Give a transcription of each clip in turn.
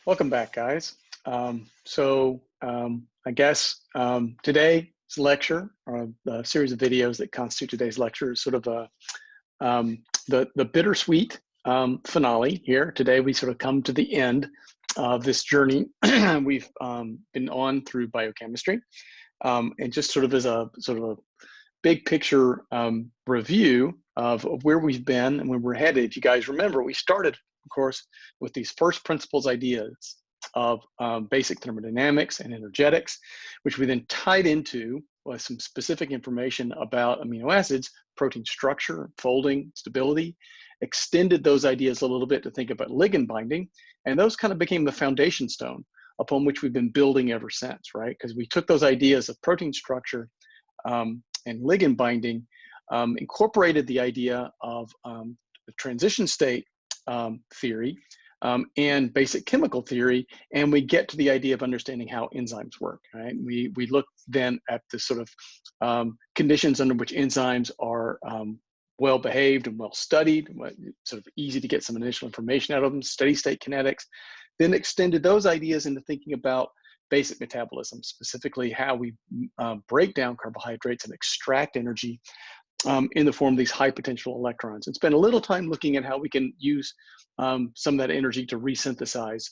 Welcome back, guys. I guess today's lecture, or the series of videos that constitute today's lecture, is sort of the bittersweet finale here. Today, we sort of come to the end of this journey we've been on through biochemistry, and just sort of as a big picture review of where we've been and where we're headed. If you guys remember, we started, of course, with these first principles ideas of basic thermodynamics and energetics, which we then tied into with some specific information about amino acids, protein structure, folding, stability, extended those ideas a little bit to think about ligand binding, and those kind of became the foundation stone upon which we've been building ever since, right? Because we took those ideas of protein structure and ligand binding, incorporated the idea of the transition state theory and basic chemical theory, and we get to the idea of understanding how enzymes work, right? We look then at the sort of conditions under which enzymes are well behaved and well studied, sort of easy to get some initial information out of them, steady state kinetics, then extended those ideas into thinking about basic metabolism, specifically how we break down carbohydrates and extract energy in the form of these high potential electrons, and spend a little time looking at how we can use some of that energy to resynthesize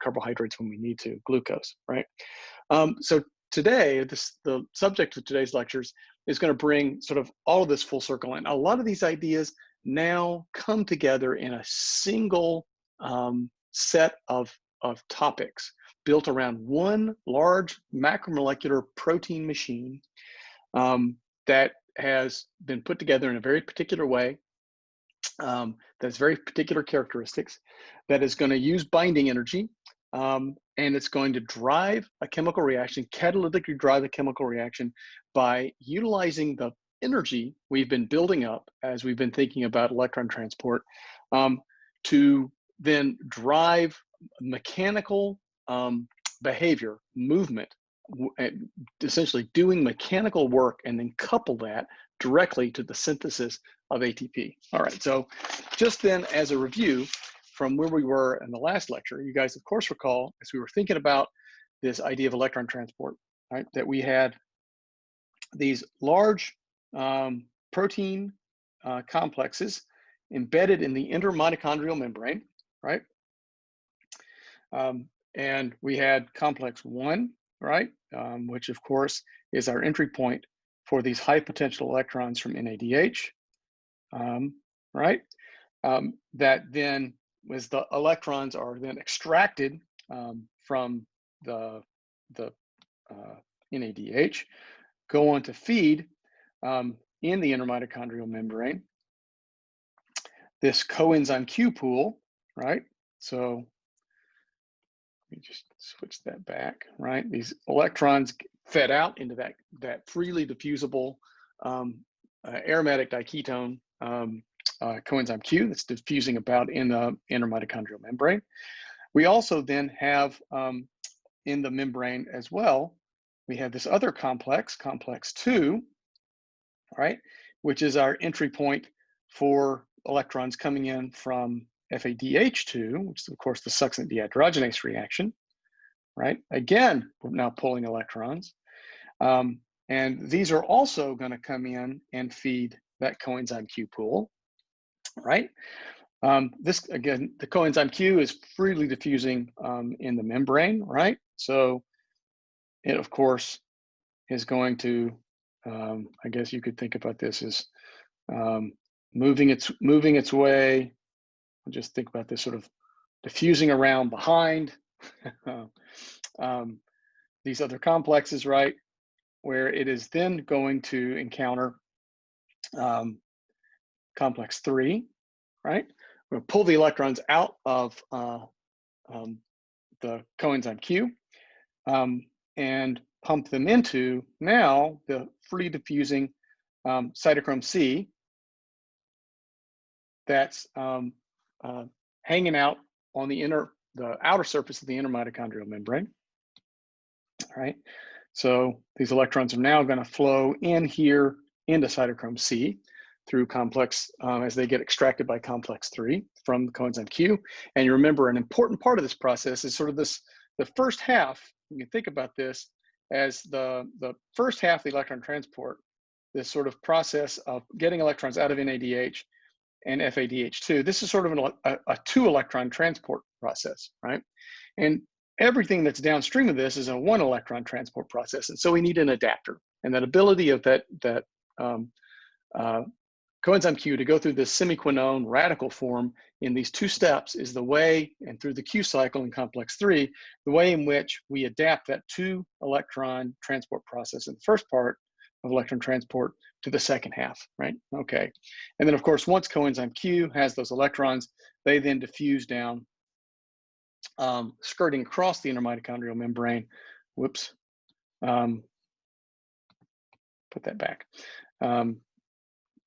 carbohydrates when we need to, glucose, right? So today, the subject of today's lectures is going to bring sort of all of this full circle, and a lot of these ideas now come together in a single set of topics built around one large macromolecular protein machine that has been put together in a very particular way, that has very particular characteristics, that is going to use binding energy, and it's going to drive a chemical reaction, catalytically drive a chemical reaction by utilizing the energy we've been building up as we've been thinking about electron transport to then drive mechanical behavior, movement, essentially doing mechanical work, and then couple that directly to the synthesis of ATP. All right, so just then as a review from where we were in the last lecture, you guys of course recall, as we were thinking about this idea of electron transport, right, that we had these large protein complexes embedded in the intermitochondrial membrane, right? And we had complex 1, right, which of course is our entry point for these high potential electrons from NADH, right? That then, as the electrons are then extracted from the NADH, go on to feed in the intermitochondrial membrane this coenzyme Q pool, right? So let me just switch that back, right? These electrons fed out into that freely diffusible aromatic diketone coenzyme Q that's diffusing about in the intermitochondrial membrane. We also then have in the membrane as well, we have this other complex, complex 2, right, which is our entry point for electrons coming in from FADH2, which is of course the succint dehydrogenase reaction, right? Again, we're now pulling electrons. And these are also going to come in and feed that coenzyme Q pool, right? This, again, the coenzyme Q is freely diffusing in the membrane, right? So it, of course, is going to, I guess you could think about this as moving its way. Just think about this sort of diffusing around behind these other complexes, right? Where it is then going to encounter complex 3, right? We're going to pull the electrons out of the coenzyme Q and pump them into now the free diffusing cytochrome C that's hanging out on the outer surface of the intermitochondrial membrane. All right, so these electrons are now going to flow in here into cytochrome C through complex, as they get extracted by complex 3 from the coenzyme Q. And you remember an important part of this process is sort of this, the first half, you can think about this as the first half of the electron transport, this sort of process of getting electrons out of NADH and FADH2. This is sort of a 2-electron transport process, right? And everything that's downstream of this is a 1-electron transport process. And so we need an adapter. And that ability of that coenzyme Q to go through this semiquinone radical form in these 2 steps is the way, and through the Q cycle in complex 3, the way in which we adapt that 2-electron transport process in the first part of electron transport to the second half, right? Okay. And then of course, once coenzyme Q has those electrons, they then diffuse down, skirting across the intermitochondrial membrane. Whoops. Put that back.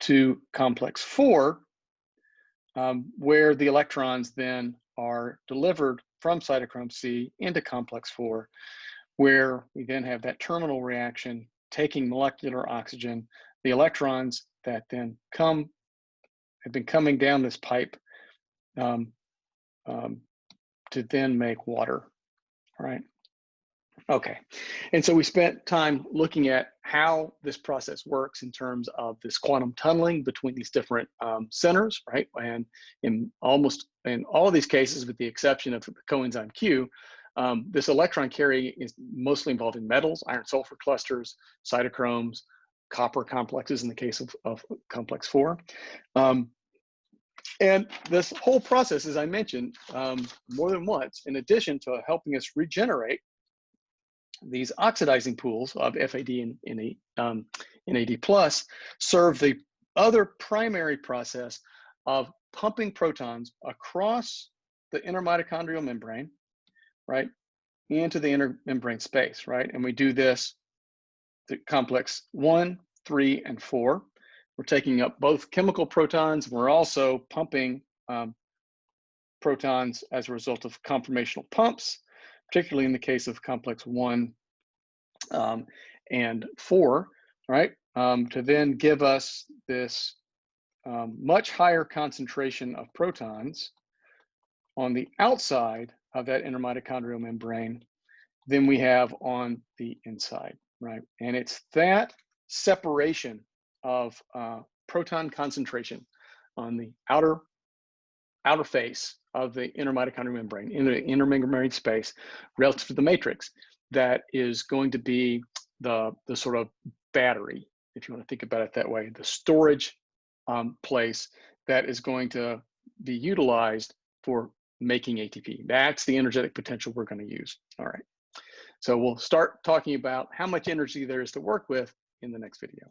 To complex 4, where the electrons then are delivered from cytochrome C into complex 4, where we then have that terminal reaction taking molecular oxygen. The electrons that then have been coming down this pipe to then make water, right? Okay, and so we spent time looking at how this process works in terms of this quantum tunneling between these different centers, right? And in all of these cases, with the exception of the coenzyme Q, this electron carry is mostly involved in metals, iron sulfur clusters, cytochromes, copper complexes in the case of complex 4. And this whole process, as I mentioned more than once, in addition to helping us regenerate these oxidizing pools of FAD and NAD+, serve the other primary process of pumping protons across the intermitochondrial membrane, right, into the intermembrane space, right? And we do this to complex 1, 3, and 4. We're taking up both chemical protons. We're also pumping protons as a result of conformational pumps, particularly in the case of complex 1 and 4, right? To then give us this much higher concentration of protons on the outside of that intermitochondrial membrane than we have on the inside, right? And it's that separation of proton concentration on the outer face of the intermitochondrial membrane, in the intermembrane space, relative to the matrix, that is going to be the sort of battery, if you want to think about it that way, the storage place that is going to be utilized for making ATP. That's the energetic potential we're going to use. All right. So we'll start talking about how much energy there is to work with in the next video.